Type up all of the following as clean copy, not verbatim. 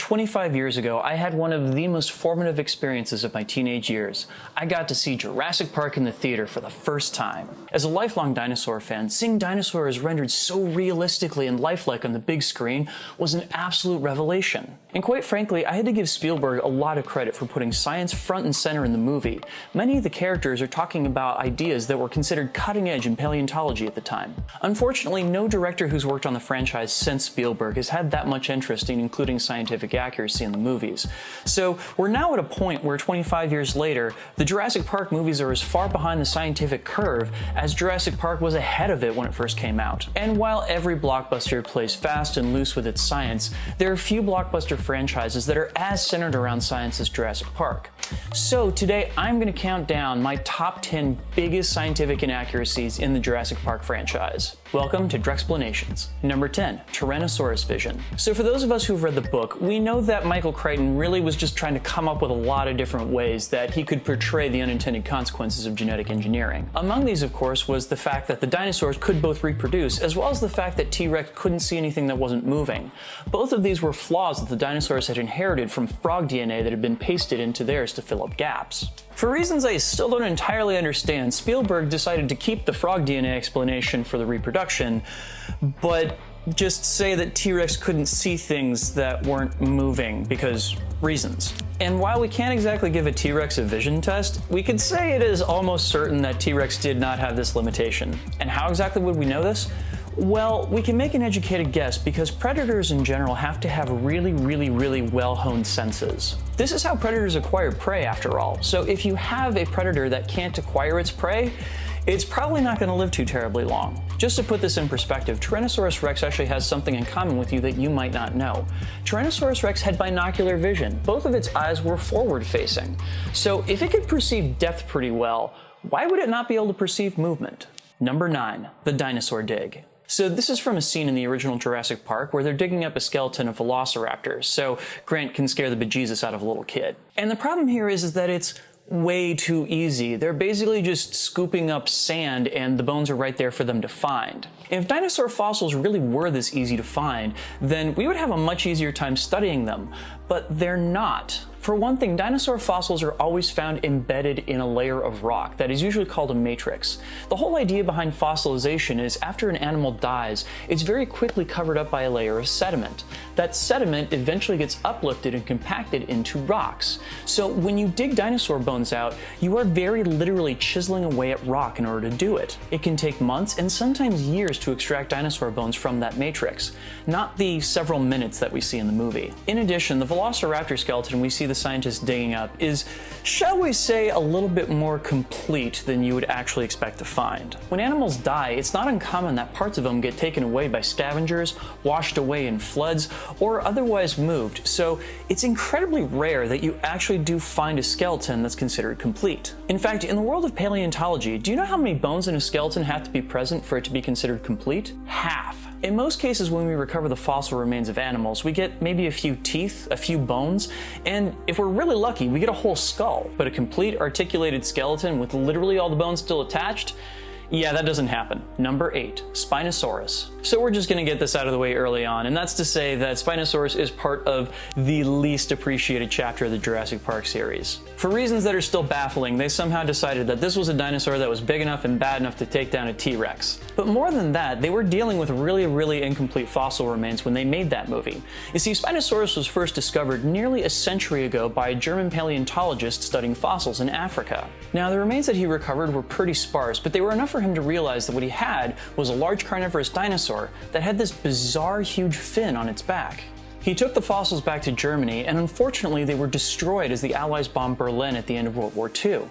25 years ago, I had one of the most formative experiences of my teenage years. I got to see Jurassic Park in the theater for the first time. As a lifelong dinosaur fan, seeing dinosaurs rendered so realistically and lifelike on the big screen was an absolute revelation. And quite frankly, I had to give Spielberg a lot of credit for putting science front and center in the movie. Many of the characters are talking about ideas that were considered cutting edge in paleontology at the time. Unfortunately, no director who's worked on the franchise since Spielberg has had that much interest in including scientific accuracy in the movies. So we're now at a point where 25 years later, the Jurassic Park movies are as far behind the scientific curve as Jurassic Park was ahead of it when it first came out. And while every blockbuster plays fast and loose with its science, there are few blockbuster franchises that are as centered around science as Jurassic Park. So today I'm going to count down my top 10 biggest scientific inaccuracies in the Jurassic Park franchise. Welcome to Drexplanations. Number 10, Tyrannosaurus vision. So for those of us who've read the book, we know that Michael Crichton really was just trying to come up with a lot of different ways that he could portray the unintended consequences of genetic engineering. Among these, of course, was the fact that the dinosaurs could both reproduce, as well as the fact that T-Rex couldn't see anything that wasn't moving. Both of these were flaws that the dinosaurs had inherited from frog DNA that had been pasted into theirs to fill up gaps. For reasons I still don't entirely understand, Spielberg decided to keep the frog DNA explanation for the reproduction, but just say that T-Rex couldn't see things that weren't moving because reasons. And while we can't exactly give a T-Rex a vision test, we could say it is almost certain that T-Rex did not have this limitation. And how exactly would we know this? Well, we can make an educated guess because predators in general have to have really well-honed senses. This is how predators acquire prey after all. So if you have a predator that can't acquire its prey, it's probably not going to live too terribly long. Just to put this in perspective, Tyrannosaurus rex actually has something in common with you that you might not know. Tyrannosaurus rex had binocular vision. Both of its eyes were forward-facing. So if it could perceive depth pretty well, why would it not be able to perceive movement? Number 9, the dinosaur dig. So this is from a scene in the original Jurassic Park where they're digging up a skeleton of velociraptors, so Grant can scare the bejesus out of a little kid. And the problem here is that it's way too easy. They're basically just scooping up sand and the bones are right there for them to find. If dinosaur fossils really were this easy to find, then we would have a much easier time studying them, but they're not. For one thing, dinosaur fossils are always found embedded in a layer of rock that is usually called a matrix. The whole idea behind fossilization is after an animal dies, it's very quickly covered up by a layer of sediment. That sediment eventually gets uplifted and compacted into rocks. So when you dig dinosaur bones out, you are very literally chiseling away at rock in order to do it. It can take months and sometimes years to extract dinosaur bones from that matrix, not the several minutes that we see in the movie. In addition, the velociraptor skeleton we see the scientists digging up is, shall we say, a little bit more complete than you would actually expect to find. When animals die, it's not uncommon that parts of them get taken away by scavengers, washed away in floods, or otherwise moved, so it's incredibly rare that you actually do find a skeleton that's considered complete. In fact, in the world of paleontology, do you know how many bones in a skeleton have to be present for it to be considered complete? Half. In most cases, when we recover the fossil remains of animals, we get maybe a few teeth, a few bones, and if we're really lucky, we get a whole skull. But a complete articulated skeleton with literally all the bones still attached? Yeah, that doesn't happen. Number 8, Spinosaurus. So we're just going to get this out of the way early on, and that's to say that Spinosaurus is part of the least appreciated chapter of the Jurassic Park series. For reasons that are still baffling, they somehow decided that this was a dinosaur that was big enough and bad enough to take down a T-Rex. But more than that, they were dealing with really incomplete fossil remains when they made that movie. You see, Spinosaurus was first discovered nearly a century ago by a German paleontologist studying fossils in Africa. Now, the remains that he recovered were pretty sparse, but they were enough for him to realize that what he had was a large carnivorous dinosaur that had this bizarre huge fin on its back. He took the fossils back to Germany, and unfortunately they were destroyed as the Allies bombed Berlin at the end of World War II.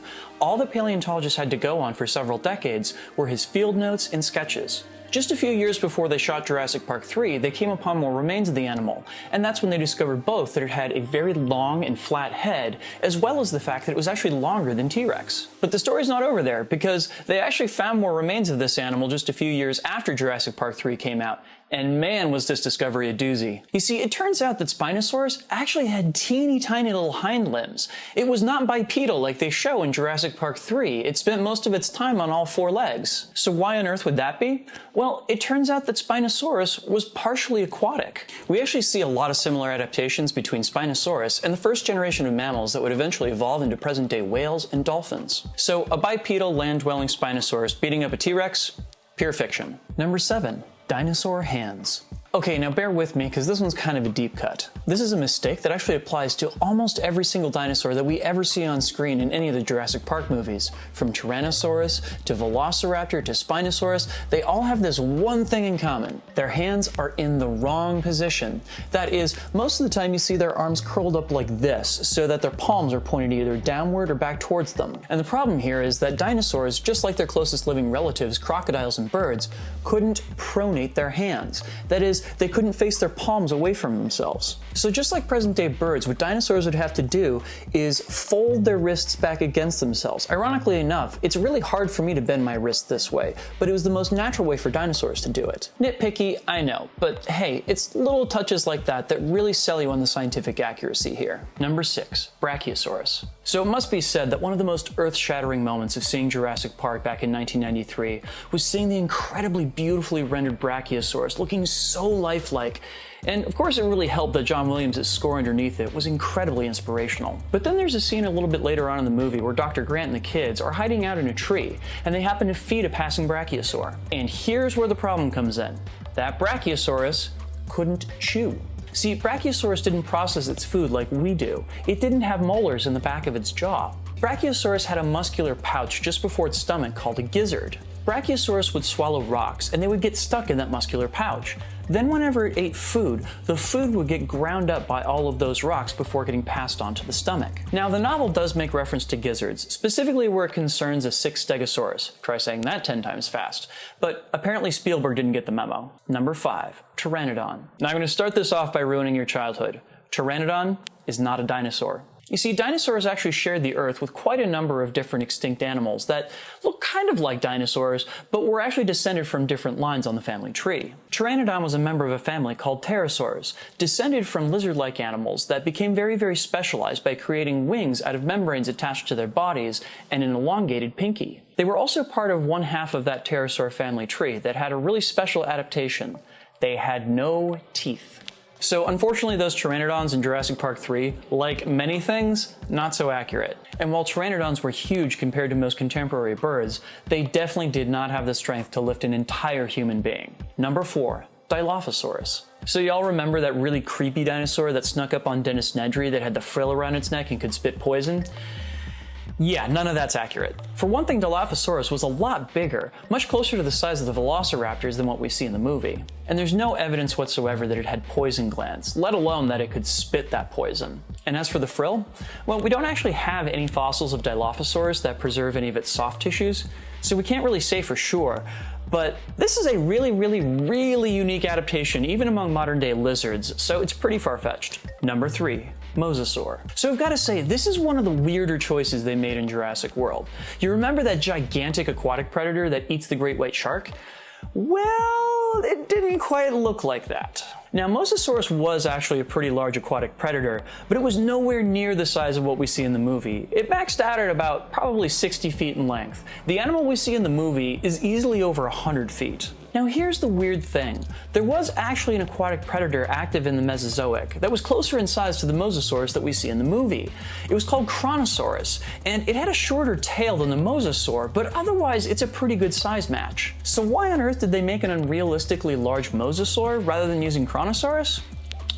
All the paleontologists had to go on for several decades were his field notes and sketches. Just a few years before they shot Jurassic Park 3, they came upon more remains of the animal, and that's when they discovered both that it had a very long and flat head, as well as the fact that it was actually longer than T-Rex. But the story's not over there, because they actually found more remains of this animal just a few years after Jurassic Park 3 came out, And man, was this discovery a doozy. You see, it turns out that Spinosaurus actually had teeny tiny little hind limbs. It was not bipedal like they show in Jurassic Park 3. It spent most of its time on all four legs. So why on earth would that be? Well, it turns out that Spinosaurus was partially aquatic. We actually see a lot of similar adaptations between Spinosaurus and the first generation of mammals that would eventually evolve into present-day whales and dolphins. So a bipedal land-dwelling Spinosaurus beating up a T-Rex? Pure fiction. Number 7. Dinosaur hands. Okay, now bear with me because this one's kind of a deep cut. This is a mistake that actually applies to almost every single dinosaur that we ever see on screen in any of the Jurassic Park movies. From Tyrannosaurus to Velociraptor to Spinosaurus, they all have this one thing in common. Their hands are in the wrong position. That is, most of the time you see their arms curled up like this, so that their palms are pointed either downward or back towards them. And the problem here is that dinosaurs, just like their closest living relatives, crocodiles and birds, couldn't pronate their hands. That is, they couldn't face their palms away from themselves. So just like present-day birds, what dinosaurs would have to do is fold their wrists back against themselves. Ironically enough, it's really hard for me to bend my wrist this way, but it was the most natural way for dinosaurs to do it. Nitpicky, I know, but hey, it's little touches like that that really sell you on the scientific accuracy here. Number 6, Brachiosaurus. So it must be said that one of the most earth-shattering moments of seeing Jurassic Park back in 1993 was seeing the incredibly beautifully rendered Brachiosaurus looking so lifelike. And of course it really helped that John Williams' score underneath it was incredibly inspirational. But then there's a scene a little bit later on in the movie where Dr. Grant and the kids are hiding out in a tree, and they happen to feed a passing Brachiosaur. And here's where the problem comes in. That Brachiosaurus couldn't chew. See, Brachiosaurus didn't process its food like we do. It didn't have molars in the back of its jaw. Brachiosaurus had a muscular pouch just before its stomach called a gizzard. Brachiosaurus would swallow rocks, and they would get stuck in that muscular pouch. Then whenever it ate food, the food would get ground up by all of those rocks before getting passed on to the stomach. Now, the novel does make reference to gizzards, specifically where it concerns a 6 stegosaurus. Try saying that 10 times fast. But apparently Spielberg didn't get the memo. Number 5, Pteranodon. Now I'm going to start this off by ruining your childhood. Pteranodon is not a dinosaur. You see, dinosaurs actually shared the Earth with quite a number of different extinct animals that look kind of like dinosaurs, but were actually descended from different lines on the family tree. Pteranodon was a member of a family called pterosaurs, descended from lizard-like animals that became very, very specialized by creating wings out of membranes attached to their bodies and an elongated pinky. They were also part of one half of that pterosaur family tree that had a really special adaptation. They had no teeth. So unfortunately those pteranodons in Jurassic Park 3, like many things, not so accurate. And while pteranodons were huge compared to most contemporary birds, they definitely did not have the strength to lift an entire human being. Number 4, Dilophosaurus. So y'all remember that really creepy dinosaur that snuck up on Dennis Nedry that had the frill around its neck and could spit poison? Yeah, none of that's accurate. For one thing, Dilophosaurus was a lot bigger, much closer to the size of the velociraptors than what we see in the movie. And there's no evidence whatsoever that it had poison glands, let alone that it could spit that poison. And as for the frill, well, we don't actually have any fossils of Dilophosaurus that preserve any of its soft tissues, so we can't really say for sure. But this is a really unique adaptation, even among modern-day lizards, so it's pretty far-fetched. Number 3. Mosasaur. So I've got to say, this is one of the weirder choices they made in Jurassic World. You remember that gigantic aquatic predator that eats the great white shark? Well, it didn't quite look like that. Now, Mosasaurus was actually a pretty large aquatic predator, but it was nowhere near the size of what we see in the movie. It maxed out at about probably 60 feet in length. The animal we see in the movie is easily over 100 feet. Now here's the weird thing. There was actually an aquatic predator active in the Mesozoic that was closer in size to the Mosasaurus that we see in the movie. It was called Kronosaurus, and it had a shorter tail than the Mosasaur, but otherwise it's a pretty good size match. So why on earth did they make an unrealistically large Mosasaur rather than using Kronosaurus?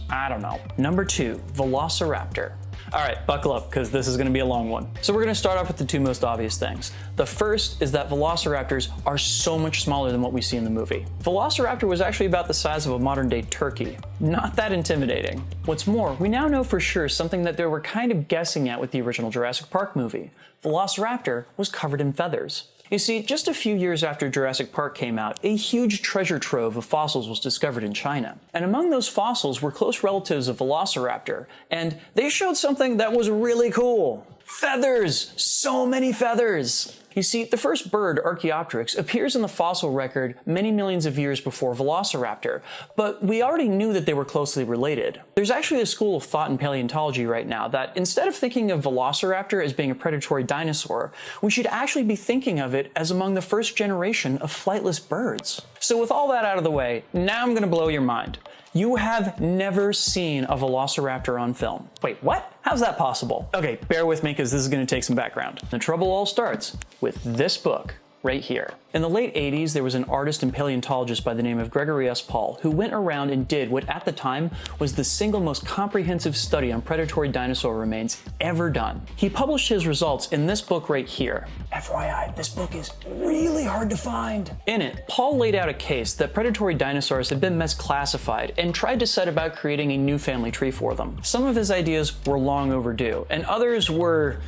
I don't know. Number 2, Velociraptor. Alright, buckle up, because this is going to be a long one. So we're going to start off with the two most obvious things. The first is that velociraptors are so much smaller than what we see in the movie. Velociraptor was actually about the size of a modern-day turkey. Not that intimidating. What's more, we now know for sure something that they were kind of guessing at with the original Jurassic Park movie. Velociraptor was covered in feathers. You see, just a few years after Jurassic Park came out, a huge treasure trove of fossils was discovered in China. And among those fossils were close relatives of Velociraptor, and they showed something that was really cool. Feathers! So many feathers! You see, the first bird, Archaeopteryx, appears in the fossil record many millions of years before Velociraptor, but we already knew that they were closely related. There's actually a school of thought in paleontology right now that instead of thinking of Velociraptor as being a predatory dinosaur, we should actually be thinking of it as among the first generation of flightless birds. So with all that out of the way, now I'm gonna blow your mind. You have never seen a Velociraptor on film. Wait, what? How's that possible? Okay, bear with me because this is gonna take some background. The trouble all starts with this book right here. In the late 80s, there was an artist and paleontologist by the name of Gregory S. Paul who went around and did what at the time was the single most comprehensive study on predatory dinosaur remains ever done. He published his results in this book right here. FYI, this book is really hard to find. In it, Paul laid out a case that predatory dinosaurs had been misclassified and tried to set about creating a new family tree for them. Some of his ideas were long overdue, and others were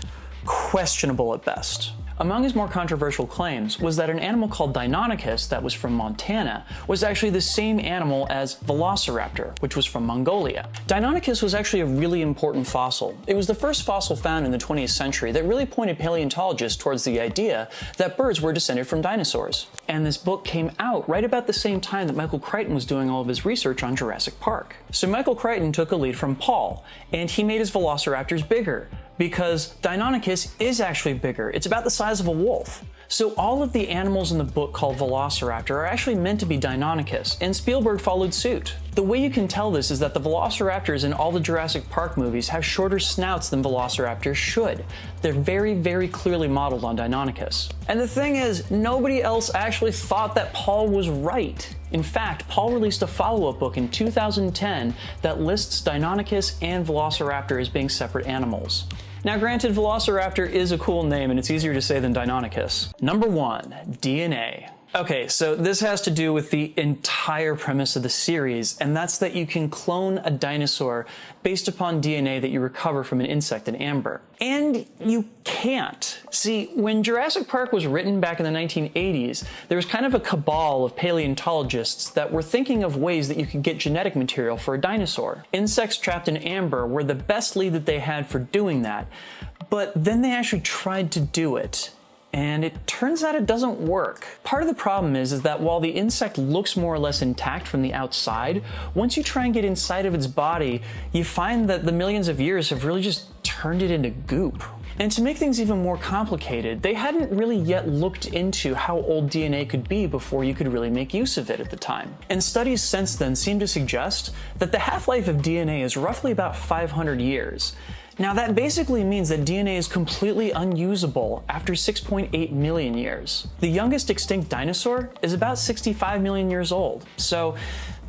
questionable at best. Among his more controversial claims was that an animal called Deinonychus that was from Montana was actually the same animal as Velociraptor, which was from Mongolia. Deinonychus was actually a really important fossil. It was the first fossil found in the 20th century that really pointed paleontologists towards the idea that birds were descended from dinosaurs. And this book came out right about the same time that Michael Crichton was doing all of his research on Jurassic Park. So Michael Crichton took a lead from Paul, and he made his Velociraptors bigger, because Deinonychus is actually bigger. It's about the size of a wolf. So all of the animals in the book called Velociraptor are actually meant to be Deinonychus, and Spielberg followed suit. The way you can tell this is that the Velociraptors in all the Jurassic Park movies have shorter snouts than Velociraptors should. They're very, very clearly modeled on Deinonychus. And the thing is, nobody else actually thought that Paul was right. In fact, Paul released a follow-up book in 2010 that lists Deinonychus and Velociraptor as being separate animals. Now granted, Velociraptor is a cool name and it's easier to say than Deinonychus. Number 1, DNA. Okay, so this has to do with the entire premise of the series, and that's that you can clone a dinosaur based upon DNA that you recover from an insect in amber. And you can't. See, when Jurassic Park was written back in the 1980s, there was kind of a cabal of paleontologists that were thinking of ways that you could get genetic material for a dinosaur. Insects trapped in amber were the best lead that they had for doing that, but then they actually tried to do it. And it turns out it doesn't work. Part of the problem is that while the insect looks more or less intact from the outside, once you try and get inside of its body, you find that the millions of years have really just turned it into goop. And to make things even more complicated, they hadn't really yet looked into how old DNA could be before you could really make use of it at the time. And studies since then seem to suggest that the half-life of DNA is roughly about 500 years. Now that basically means that DNA is completely unusable after 6.8 million years. The youngest extinct dinosaur is about 65 million years old, so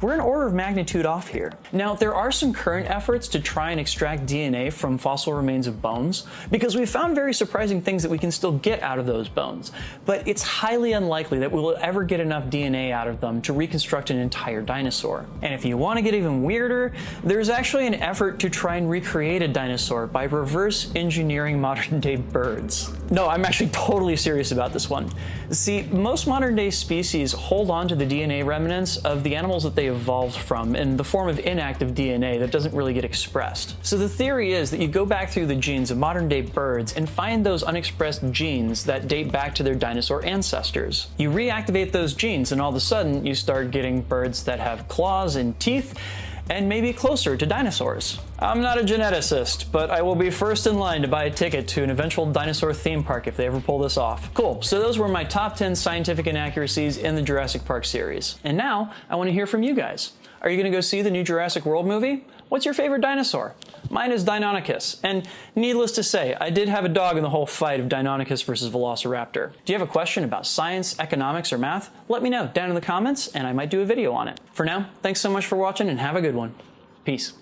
we're an order of magnitude off here. Now, there are some current efforts to try and extract DNA from fossil remains of bones, because we've found very surprising things that we can still get out of those bones, but it's highly unlikely that we will ever get enough DNA out of them to reconstruct an entire dinosaur. And if you want to get even weirder, there's actually an effort to try and recreate a dinosaur by reverse engineering modern day birds. No, I'm actually totally serious about this one. See, most modern day species hold on to the DNA remnants of the animals that they evolved from in the form of inactive DNA that doesn't really get expressed. So the theory is that you go back through the genes of modern day birds and find those unexpressed genes that date back to their dinosaur ancestors. You reactivate those genes and all of a sudden you start getting birds that have claws and teeth and maybe closer to dinosaurs. I'm not a geneticist, but I will be first in line to buy a ticket to an eventual dinosaur theme park if they ever pull this off. Cool, so those were my top 10 scientific inaccuracies in the Jurassic Park series. And now, I want to hear from you guys. Are you gonna go see the new Jurassic World movie? What's your favorite dinosaur? Mine is Deinonychus, and needless to say, I did have a dog in the whole fight of Deinonychus versus Velociraptor. Do you have a question about science, economics, or math? Let me know down in the comments, and I might do a video on it. For now, thanks so much for watching, and have a good one. Peace.